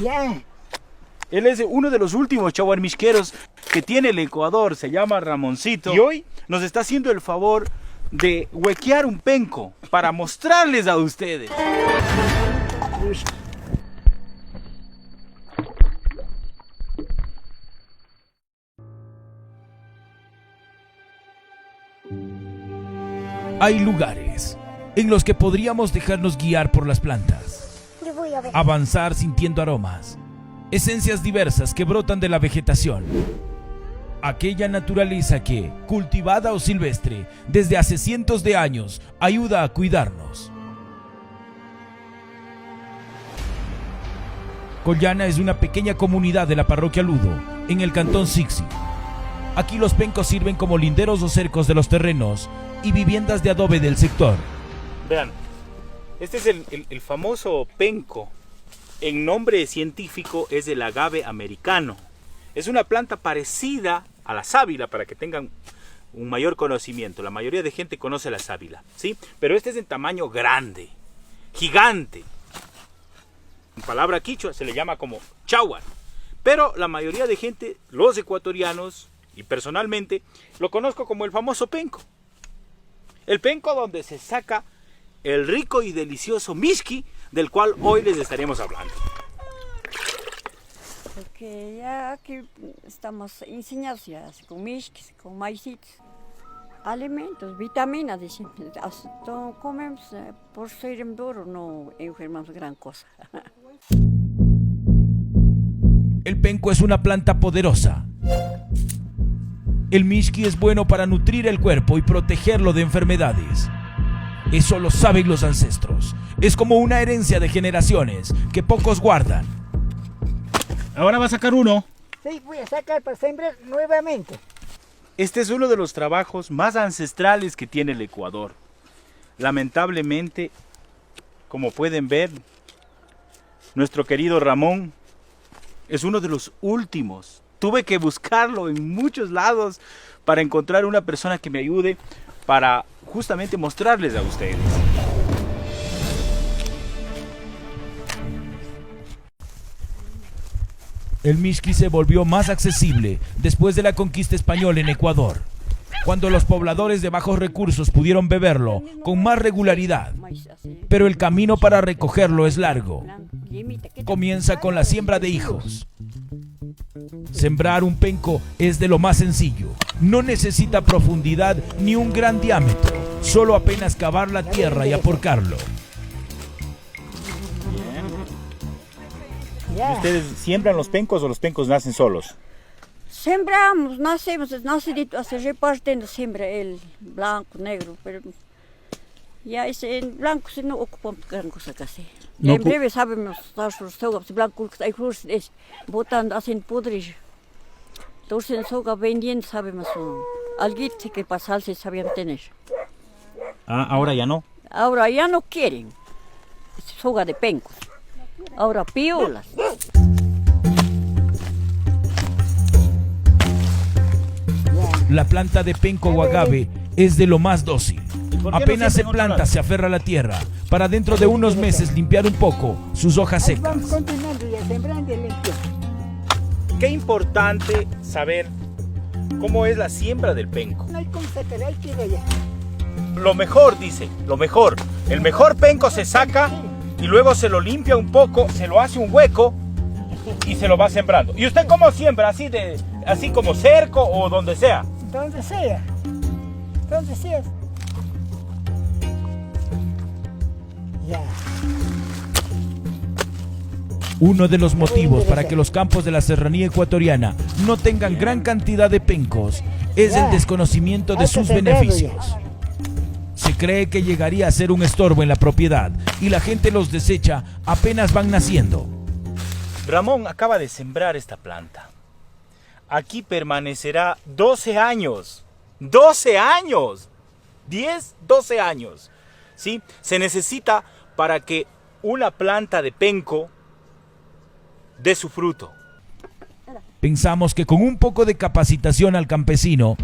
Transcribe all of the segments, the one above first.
Ya. Él es uno de los últimos chaguarmisqueros que tiene el Ecuador, se llama Ramoncito. Y hoy nos está haciendo el favor de huequear un penco para mostrarles a ustedes. Hay lugares en los que podríamos dejarnos guiar por las plantas, Yo voy a ver. avanzar sintiendo aromas, esencias diversas que brotan de la vegetación. Aquella naturaleza que, cultivada o silvestre, desde hace cientos de años, ayuda a cuidarnos. Collana es una pequeña comunidad de la parroquia Ludo, en el cantón Sixi. Aquí los pencos sirven como linderos o cercos de los terrenos y viviendas de adobe del sector. Vean, este es el famoso penco. En nombre científico es el agave americano. Es una planta parecida a la sábila, para que tengan un mayor conocimiento. La mayoría de gente conoce la sábila, ¿sí? Pero este es en tamaño grande, gigante. En palabra quichua se le llama como chaguar. Pero la mayoría de gente, los ecuatorianos y personalmente, lo conozco como el famoso penco. El penco donde se saca el rico y delicioso mishki, del cual hoy les estaremos hablando. Porque ya aquí estamos enseñados ya, con mishkis, con maicitos, alimentos, vitaminas, decimos. Hasta comemos, por ser duro no enfermamos gran cosa. El penco es una planta poderosa. El mishki es bueno para nutrir el cuerpo y protegerlo de enfermedades. Eso lo saben los ancestros. Es como una herencia de generaciones que pocos guardan. Ahora va a sacar uno. Sí, voy a sacar para sembrar nuevamente. Este es uno de los trabajos más ancestrales que tiene el Ecuador. Lamentablemente, como pueden ver, nuestro querido Ramón es uno de los últimos. Tuve que buscarlo en muchos lados para encontrar una persona que me ayude para justamente mostrarles a ustedes. El mishki se volvió más accesible después de la conquista española en Ecuador, cuando los pobladores de bajos recursos pudieron beberlo con más regularidad. Pero el camino para recogerlo es largo. Comienza con la siembra de hijos. Sembrar un penco es de lo más sencillo. No necesita profundidad ni un gran diámetro, solo apenas cavar la tierra y aporcarlo. Ya. ¿Ustedes siembran los pencos o los pencos nacen solos? Sembramos, nacidito, se reparten siempre el blanco, negro, pero ya en blanco se no ocupamos gran cosa casi. No En breve sabemos dar sus sogas blancos, hay flores botando, hacen pudrir. Entonces en soga vendiendo sabemos algo que pasar se sabían tener. Ah, ahora ya no. Ahora ya no quieren soga de pencos, ahora piolas. La planta de penco o agave es de lo más dócil. ¿Por qué no Apenas se siembran otra planta, vez? se aferra a la tierra, para dentro de unos meses limpiar un poco sus hojas Ahí vamos secas. continuando ya, sembrando y limpiando. Qué importante saber cómo es la siembra del penco. No hay cómo sacar, ahí queda ya. Lo mejor, dice, lo mejor. El mejor penco se saca y luego se lo limpia un poco, se lo hace un hueco y se lo va sembrando. ¿Y usted cómo siembra? Así como cerco o donde sea. Donde sea. Donde sea. Ya. Uno de los motivos para que los campos de la serranía ecuatoriana no tengan gran cantidad de pencos es el desconocimiento de sus beneficios. Se cree que llegaría a ser un estorbo en la propiedad y la gente los desecha apenas van naciendo. Ramón acaba de sembrar esta planta. Aquí permanecerá 12 años. 12 años. 10, 12 años. ¿Sí? Se necesita para que una planta de penco dé su fruto. Pensamos que con un poco de capacitación al campesino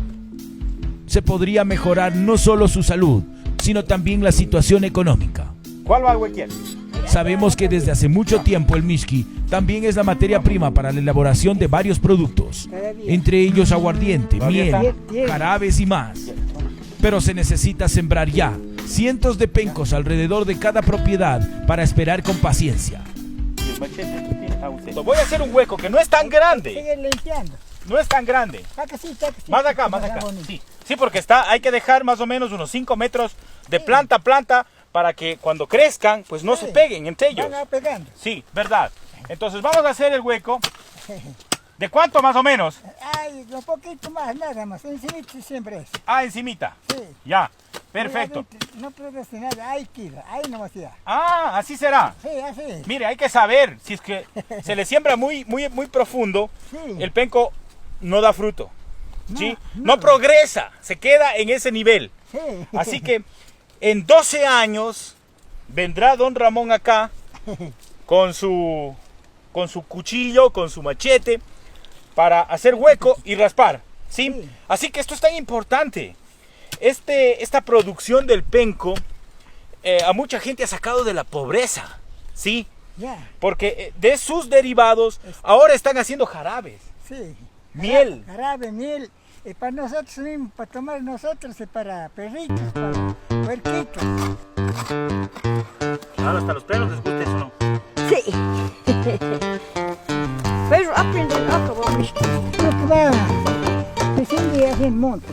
se podría mejorar no solo su salud, sino también la situación económica. ¿Cuál va a huequear? Sabemos que desde hace mucho tiempo el mishki también es la materia prima para la elaboración de varios productos, entre ellos aguardiente, miel, jarabes y más. Pero se necesita sembrar ya cientos de pencos alrededor de cada propiedad para esperar con paciencia. Voy a hacer un hueco que no es tan grande. Sigue limpiando. No es tan grande. Acá sí, acá sí. Más acá, más acá. Sí, porque hay que dejar más o menos unos 5 metros de planta a planta para que cuando crezcan, pues no se peguen entre ellos. Van pegando. Sí, verdad. Entonces vamos a hacer el hueco. ¿De cuánto más o menos? Ay, un poquito más, nada más. Encima siempre es. Ah, encimita. Sí. Ya, perfecto. No produce nada, ahí queda, ahí nomás ya. Ah, así será. Sí, así. Mire, hay que saber, si es que se le siembra muy profundo, Sí. el penco no da fruto. No, ¿Sí? no. No progresa, se queda en ese nivel. Sí. Así que en 12 años vendrá don Ramón acá con su cuchillo, con su machete, para hacer hueco y raspar. ¿Sí? Sí. Así que esto es tan importante. Esta producción del penco a mucha gente ha sacado de la pobreza. ¿Sí? Ya, Porque de sus derivados ahora están haciendo jarabes, sí. miel. Jarabe, miel. Y para nosotros mismos, para tomar nosotros y para perritos, para puerquitos. Ahora hasta los perros les gusta eso, ¿no? Sí. Pero aprenden a acabar mis Lo que va creciendo y haciendo monte.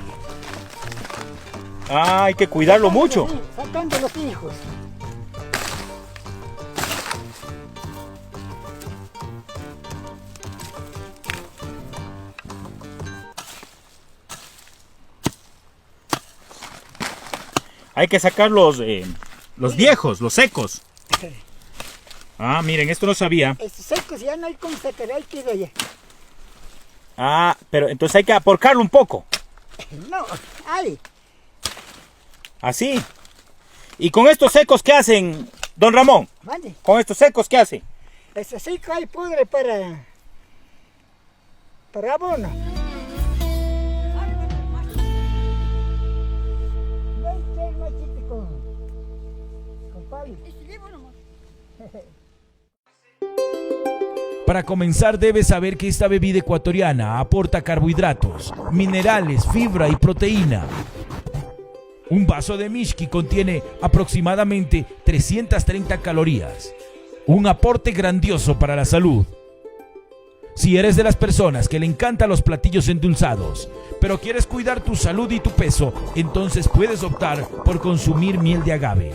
Ah, hay que cuidarlo mucho. Sacando los hijos. Hay que sacar los viejos, los secos. Ah, miren, esto no sabía. Estos secos ya no hay como sacar, ahí queda ya. Ah, pero entonces hay que aporcarlo un poco. No, ahí. Así. ¿Y con estos secos qué hacen, don Ramón? Mande. ¿Con estos secos qué hacen? Este seco hay pudre para abono. Ven, machete con palo. Para comenzar debes saber que esta bebida ecuatoriana aporta carbohidratos, minerales, fibra y proteína. Un vaso de mishki contiene aproximadamente 330 calorías, un aporte grandioso para la salud. Si eres de las personas que le encantan los platillos endulzados, pero quieres cuidar tu salud y tu peso, entonces puedes optar por consumir miel de agave,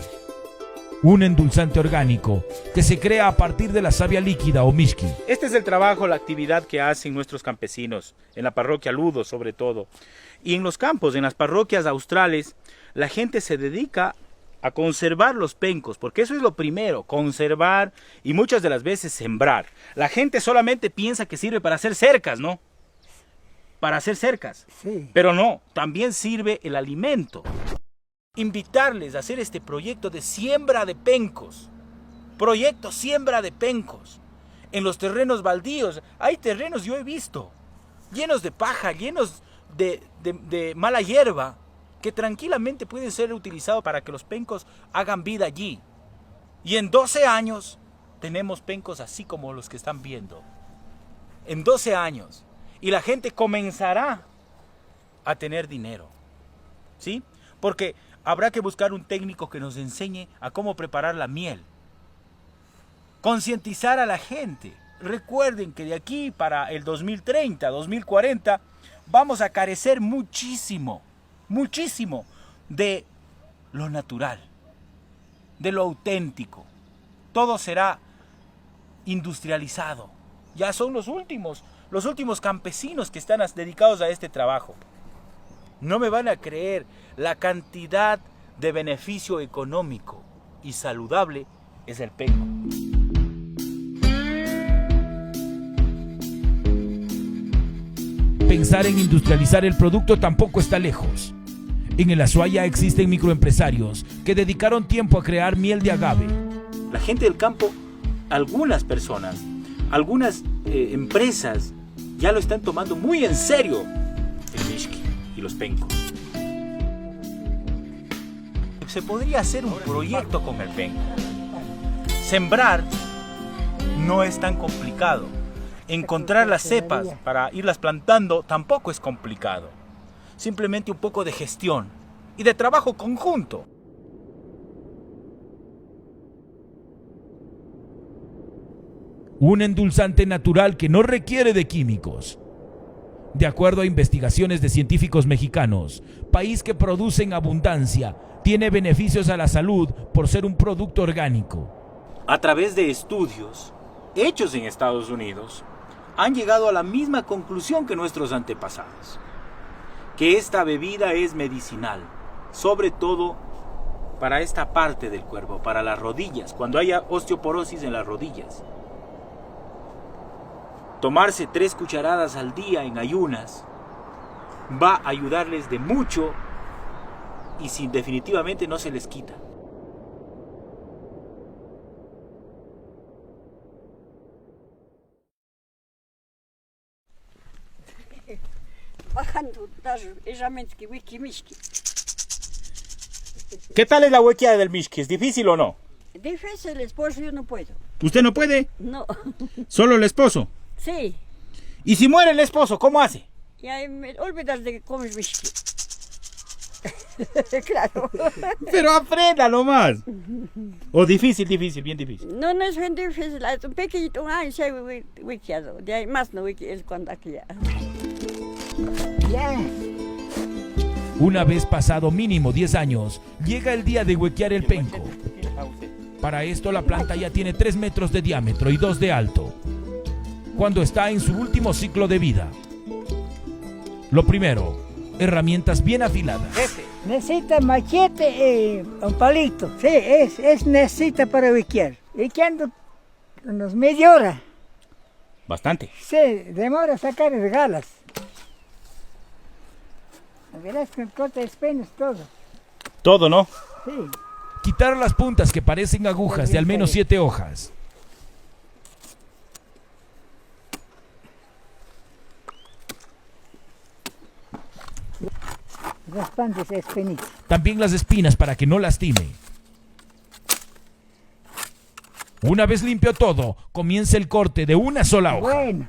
un endulzante orgánico que se crea a partir de la savia líquida o mishki. Este es el trabajo, la actividad que hacen nuestros campesinos, en la parroquia Ludo sobre todo. Y en los campos, en las parroquias australes, la gente se dedica a conservar los pencos, porque eso es lo primero, conservar y muchas de las veces sembrar. La gente solamente piensa que sirve para hacer cercas, ¿no? Para hacer cercas. Sí. Pero no, también sirve el alimento. Invitarles a hacer este proyecto de siembra de pencos. Proyecto siembra de pencos. En los terrenos baldíos, hay terrenos, yo he visto, llenos de paja, llenos de mala hierba, que tranquilamente pueden ser utilizados para que los pencos hagan vida allí. Y en 12 años tenemos pencos así como los que están viendo. En 12 años. Y la gente comenzará a tener dinero. ¿Sí? Porque habrá que buscar un técnico que nos enseñe a cómo preparar la miel. Concientizar a la gente. Recuerden que de aquí para el 2030, 2040, vamos a carecer muchísimo de lo natural, de lo auténtico. Todo será industrializado. Ya son los últimos campesinos que están dedicados a este trabajo. No me van a creer la cantidad de beneficio económico y saludable es el penco. Pensar en industrializar el producto tampoco está lejos. En el Azuaya existen microempresarios que dedicaron tiempo a crear miel de agave. La gente del campo, algunas personas, algunas empresas ya lo están tomando muy en serio, el mishki y los pencos. Se podría hacer un proyecto con el penco. Sembrar no es tan complicado. Encontrar las cepas para irlas plantando tampoco es complicado. Simplemente un poco de gestión y de trabajo conjunto. Un endulzante natural que no requiere de químicos. De acuerdo a investigaciones de científicos mexicanos, país que produce en abundancia, tiene beneficios a la salud por ser un producto orgánico. A través de estudios hechos en Estados Unidos, han llegado a la misma conclusión que nuestros antepasados, que esta bebida es medicinal, sobre todo para esta parte del cuerpo, para las rodillas, cuando haya osteoporosis en las rodillas. Tomarse 3 cucharadas al día en ayunas va a ayudarles de mucho y si definitivamente no se les quita. Bajando даже ежаменски wiki-mishki. ¿Qué tal es la huequeada del mishki? ¿Es difícil o no? Difícil, esposo, yo no puedo. ¿Usted no puede? No. ¿Solo el esposo? Sí. ¿Y si muere el esposo, cómo hace? Ya me olvidas de que comes mishki. Claro. Pero aprenda nomás. O difícil, bien difícil. No, no es bien difícil. Es un pequeñito año se ha wikiado. De ahí más no wiki es cuando aquí ya. Ya. Una vez pasado mínimo 10 años, llega el día de huequear el penco. Para esto la planta ya tiene 3 metros de diámetro y 2 de alto, cuando está en su último ciclo de vida. Lo primero, herramientas bien afiladas. Necesita machete y un palito. Sí, es necesita para wiquear. Wiqueando unos media hora. Bastante. Sí, demora sacar las galas. Verás que corta espinas todo. Todo, ¿no? Sí. Quitar las puntas que parecen agujas de al menos 7 hojas. Raspando esa espinita. También las espinas para que no lastime. Una vez limpio todo, comienza el corte de una sola hoja. Bueno.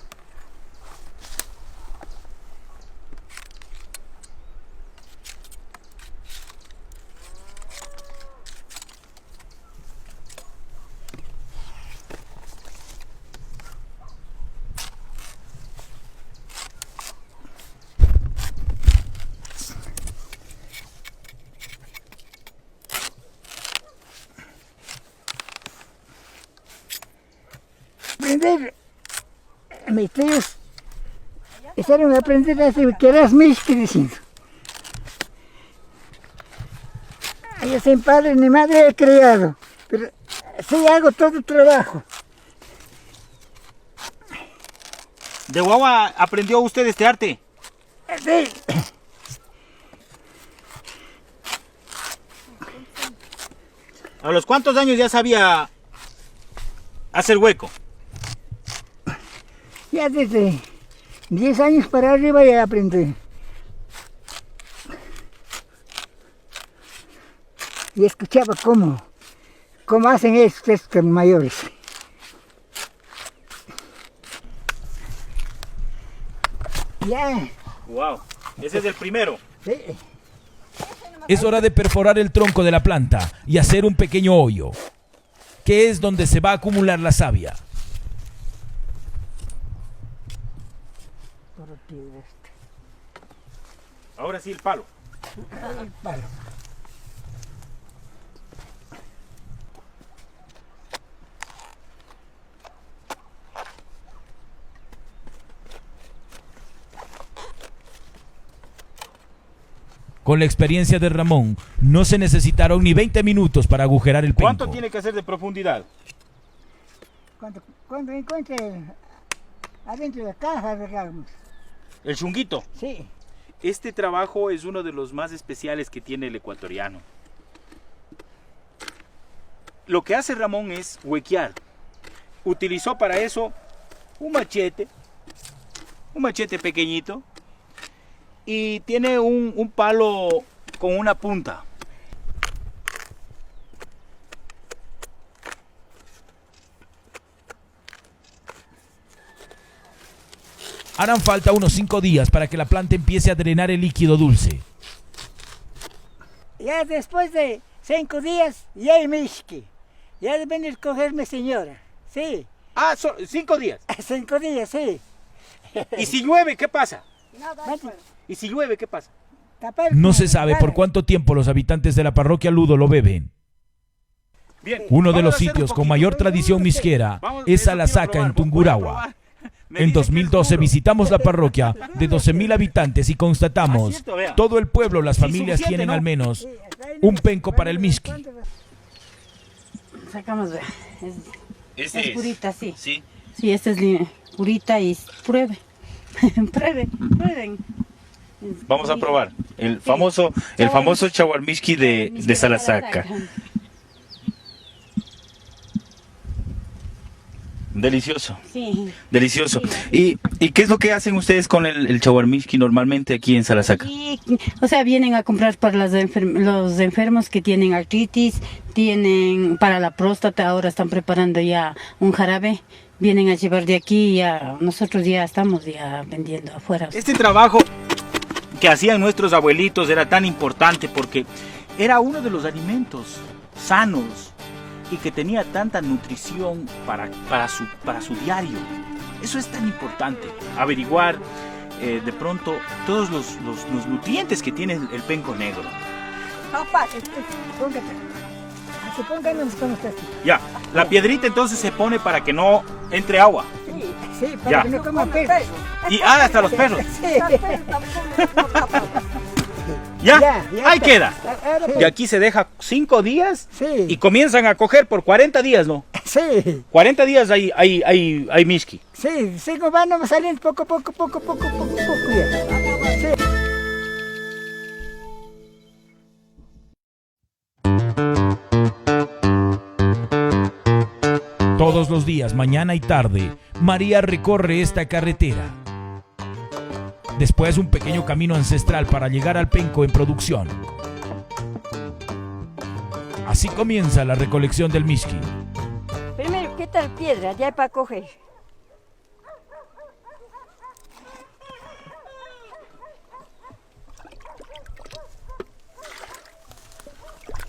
Aprender, mis tíos empezaron a aprender a hacer que eras mishki diciendo. Yo sin padre ni madre he criado, pero sí hago todo el trabajo. ¿De guagua aprendió usted este arte? Sí. ¿A los cuántos años ya sabía hacer hueco? Ya desde 10 años para arriba ya aprendí. Y escuchaba cómo hacen estos mayores. Ya. Wow, ese es el primero. Sí. Es hora de perforar el tronco de la planta y hacer un pequeño hoyo, que es donde se va a acumular la savia. Ahora sí el palo. Vale. Con la experiencia de Ramón, no se necesitaron ni 20 minutos para agujerar el penco. ¿Cuánto tiene que hacer de profundidad? Cuando encuentre adentro de la caja, digamos. El chunguito. Sí. Este trabajo es uno de los más especiales que tiene el ecuatoriano. Lo que hace Ramón es huequear. Utilizó para eso un machete pequeñito, y tiene un palo con una punta. Harán falta unos 5 días para que la planta empiece a drenar el líquido dulce. Ya después de 5 días, ya hay mishki. Ya de venir a cogerme señora. Sí, Ah, 5 días. 5 días, sí. ¿Y si llueve, qué pasa? Mati, ¿Y si llueve, qué pasa? tapar- No se sabe por Vale. cuánto tiempo los habitantes de la parroquia Ludo lo beben. Bien. Uno de vamos los a hacer un sitios con poquito. mayor tradición misquera Vamos, es eso quiero Salasaca probar, en voy a Tungurahua. probar. Me En dicen que es 2012 duro. visitamos la parroquia de 12.000 habitantes y Ah, constatamos, cierto, vea. todo el pueblo, las Sí, familias suficiente, tienen ¿no? al menos Sí, hasta ahí un no- penco para el miski. ¿Cuánto va? Sacamos, es purita, sí. Sí. Sí, esta es purita y pruebe. Prueben. Vamos a probar el famoso chaguarmishki de Salasaca. Delicioso, Sí. delicioso. ¿Y qué es lo que hacen ustedes con el chaguarmishki normalmente aquí en Salasaca? Y, o sea, vienen a comprar para los enfermos que tienen artritis, tienen para la próstata, ahora están preparando ya un jarabe, vienen a llevar de aquí, ya nosotros ya estamos ya vendiendo afuera. Este trabajo que hacían nuestros abuelitos era tan importante porque era uno de los alimentos sanos y que tenía tanta nutrición para su diario. Eso es tan importante, averiguar de pronto todos los nutrientes que tiene el penco negro. Papá, póngate. Así pónganos como está así. Ya, la piedrita entonces se pone para que no entre agua. Sí, para Ya. que no coma perros. Y hasta los perros. Sí. Ya, Ya ahí está. queda. Sí. Y aquí se deja 5 días Sí. y comienzan a coger por 40 días, ¿no? Sí, 40 días hay mishki. sí, sigo van a salir poco, ya. Sí. Todos los días, mañana y tarde, María recorre esta carretera. Después un pequeño camino ancestral para llegar al penco en producción. Así comienza la recolección del miski. Primero quita la piedra, ya para coger.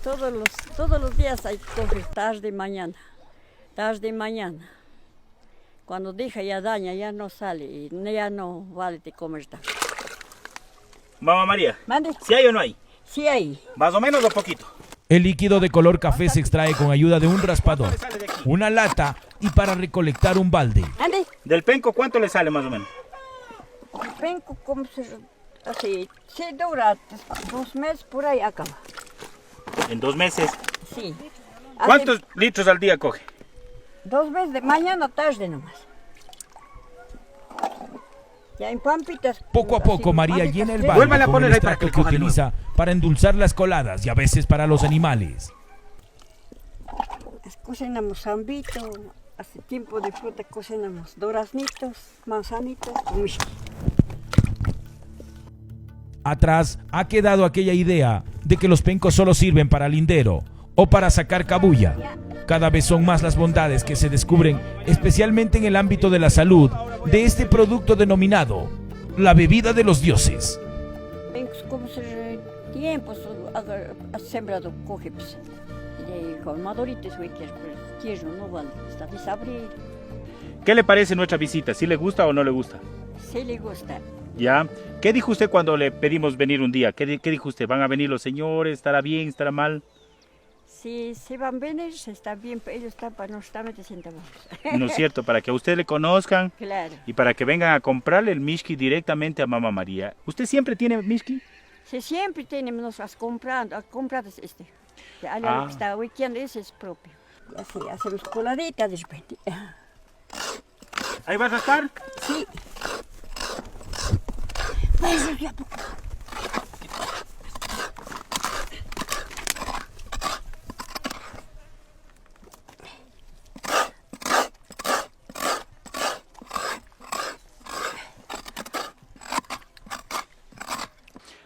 Todos los días hay que coger, tarde y mañana. Tarde y mañana. Cuando deja ya daña, ya no sale y ya no vale de comer tanto. Mamá María, Mande, ¿si hay o no hay? sí hay. Más o menos o poquito. El líquido de color café se extrae con ayuda de un raspador, una lata y para recolectar un balde. Ande, Del penco, ¿cuánto le sale más o menos? vengo como así, se dura 2 meses por ahí acaba. En 2 meses. Sí. ¿Cuántos litros al día coge? 2 veces de mañana tarde nomás. Ya en pampitas. Poco a poco así, María pampitas llena el frescas. Vuélvale balde a con poner el ahí para que extracto que coja de nuevo. utiliza para endulzar las coladas y a veces para los animales. Cocinamos zambito, hace tiempo de fruta cocinamos duraznitos, manzanitas, whisky. Atrás ha quedado aquella idea de que los pencos solo sirven para lindero o para sacar cabulla. Cada vez son más las bondades que se descubren, especialmente en el ámbito de la salud, de este producto denominado la bebida de los dioses. Vengo como se tiempo ha sembrado coges. Y con maduritas hoy quiero no vale, está desabril. ¿Qué le parece nuestra visita? ¿Sí le gusta o no le gusta? Si le gusta. ¿Ya? ¿Qué dijo usted cuando le pedimos venir un día? ¿Qué dijo usted? ¿Van a venir los señores? ¿Estará bien? ¿Estará mal? Si se van a venir, está bien, ellos están para nosotros sentamos. ¿No es cierto? Para que a usted le conozcan Claro. y para que vengan a comprarle el mishki directamente a Mamá María. ¿Usted siempre tiene mishki? Si siempre tenemos las compradas este. Ya Ah. lo que está weekend ese es propio. Así hacemos coladita de repente. ¿Ahí vas a estar? Sí.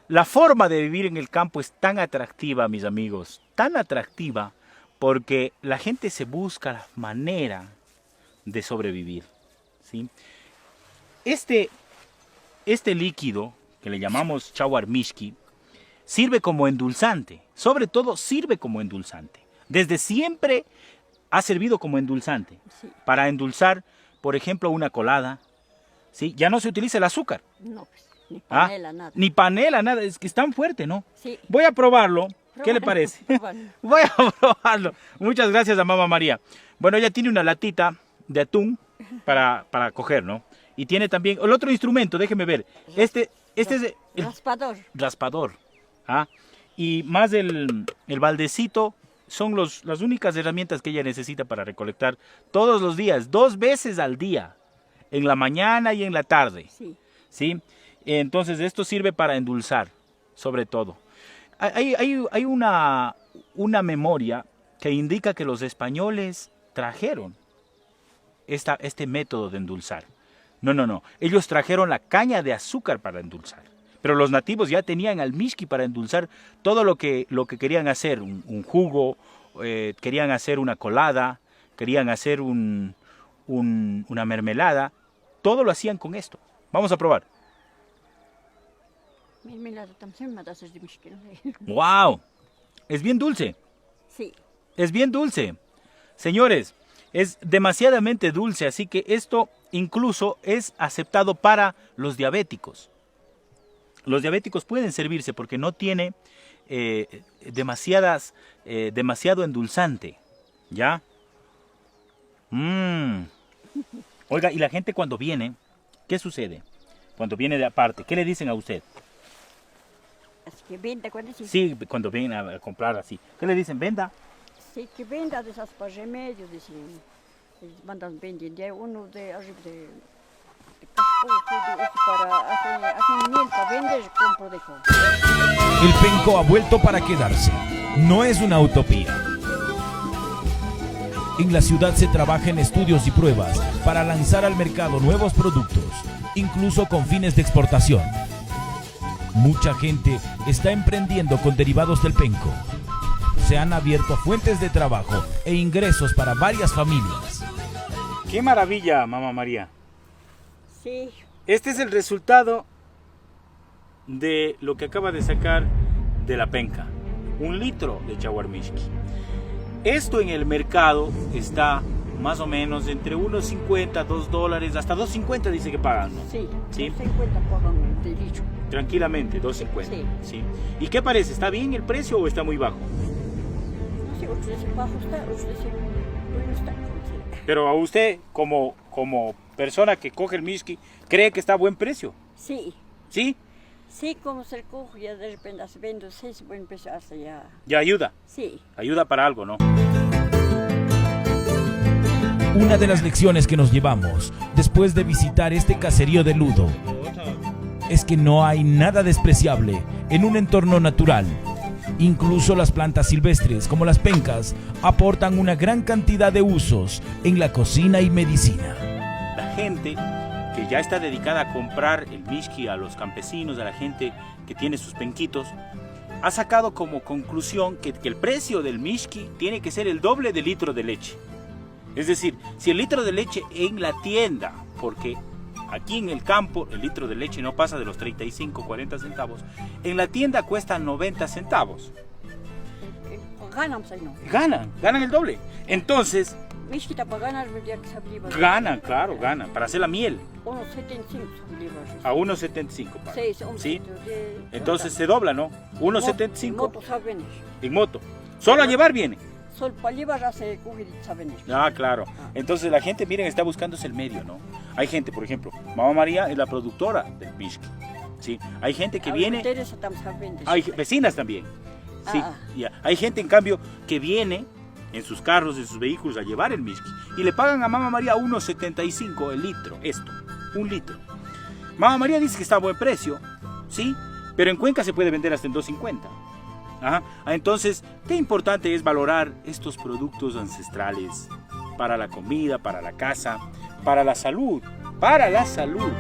La forma de vivir en el campo es tan atractiva, mis amigos, tan atractiva porque la gente se busca la manera de sobrevivir, ¿sí? Este este líquido, que le llamamos chawarmishki, sirve como endulzante. Sobre todo sirve como endulzante. Desde siempre ha servido como endulzante. Sí. Para endulzar, por ejemplo, una colada. ¿Sí? Ya no se utiliza el azúcar. No, pues, ni ¿Ah? panela, nada. Ni panela, nada. Es que es tan fuerte, ¿no? Sí. Voy a probarlo. ¿Qué le parece? Pruébalo. Voy a probarlo. Muchas gracias a Mamá María. Bueno, ella tiene una latita de atún para coger, ¿no? Y tiene también el otro instrumento, déjeme ver. Este es el Raspador. raspador. ¿Ah? Y más el baldecito son las únicas herramientas que ella necesita para recolectar todos los días, 2 veces al día, en la mañana y en la tarde. Sí. ¿Sí? Entonces esto sirve para endulzar, sobre todo. Hay una memoria que indica que los españoles trajeron este método de endulzar. No. Ellos trajeron la caña de azúcar para endulzar. Pero los nativos ya tenían al mishki para endulzar todo lo que querían hacer. Un jugo, querían hacer una colada, querían hacer una mermelada. Todo lo hacían con esto. Vamos a probar. ¡Wow! Es bien dulce. Sí. Es bien dulce. Señores, es demasiadamente dulce, así que esto incluso es aceptado para los diabéticos. Los diabéticos pueden servirse porque no tiene demasiado endulzante. ¿Ya? Oiga, y la gente cuando viene, ¿qué sucede? Cuando viene de aparte, ¿qué le dicen a usted? Es que venda, ¿cuándo sí? Sí, cuando vienen a comprar así. ¿Qué le dicen? ¿Venda? Sí, que venda de esas para remedios, dicen. Ellos mandan vendiendo. Hay uno de arriba de Casco, para hacer miel, para vender, compro de todo. El penco ha vuelto para quedarse. No es una utopía. En la ciudad se trabaja en estudios y pruebas para lanzar al mercado nuevos productos, incluso con fines de exportación. Mucha gente está emprendiendo con derivados del penco. Se han abierto fuentes de trabajo e ingresos para varias familias. ¡Qué maravilla, Mamá María! Sí. Este es el resultado de lo que acaba de sacar de la penca. 1 litro de chawarmishki. Esto en el mercado está más o menos entre $1.50, $2, hasta $2.50 dice que pagan, ¿no? Sí. ¿Sí? 50 pagan de litro. Tranquilamente, $2.50. Sí. ¿Sí? ¿Y qué parece? ¿Está bien el precio o está muy bajo? No sé, otros dicen bajo está, otros dicen bueno está. Sí. Pero a usted, como persona que coge el mishki, ¿cree que está a buen precio? Sí. ¿Sí? Sí, como se recoge, ya de repente se vende, sí, se puede empezar hasta ya. Ya ayuda. Sí. Ayuda para algo, ¿no? Una de las lecciones que nos llevamos después de visitar este caserío de Ludo es que no hay nada despreciable en un entorno natural. Incluso las plantas silvestres, como las pencas, aportan una gran cantidad de usos en la cocina y medicina. La gente que ya está dedicada a comprar el mishki a los campesinos, a la gente que tiene sus penquitos, ha sacado como conclusión que el precio del mishki tiene que ser el doble del litro de leche. Es decir, si el litro de leche en la tienda, porque aquí en el campo el litro de leche no pasa de los 35, 40 centavos, en la tienda cuesta 90 centavos. Ganan, pues ahí no. Ganan el doble. Entonces, Mishkita para ganar, ya que se abriva. ganan, claro, ganan, para hacer la miel. 1.75 libras. A 1.75 pagan. Sí, ¿Sí? Entonces se dobla, ¿no? 1.75 Moto saben. en moto. Solo a llevar viene. Sol para llevar hace coger saben. Ah, claro. Entonces la gente, miren, está buscándose el medio, ¿no? Hay gente, por ejemplo, Mamá María es la productora del mishki. ¿Sí? Hay gente que viene, hay vecinas también. Sí, ya. Hay gente, en cambio, que viene en sus carros, en sus vehículos a llevar el mishki y le pagan a Mamá María 1.75 el litro, esto, 1 litro. Mamá María dice que está a buen precio, ¿sí? Pero en Cuenca se puede vender hasta en 2.50. Ajá. Entonces, qué importante es valorar estos productos ancestrales para la comida, para la casa, para la salud, para la salud.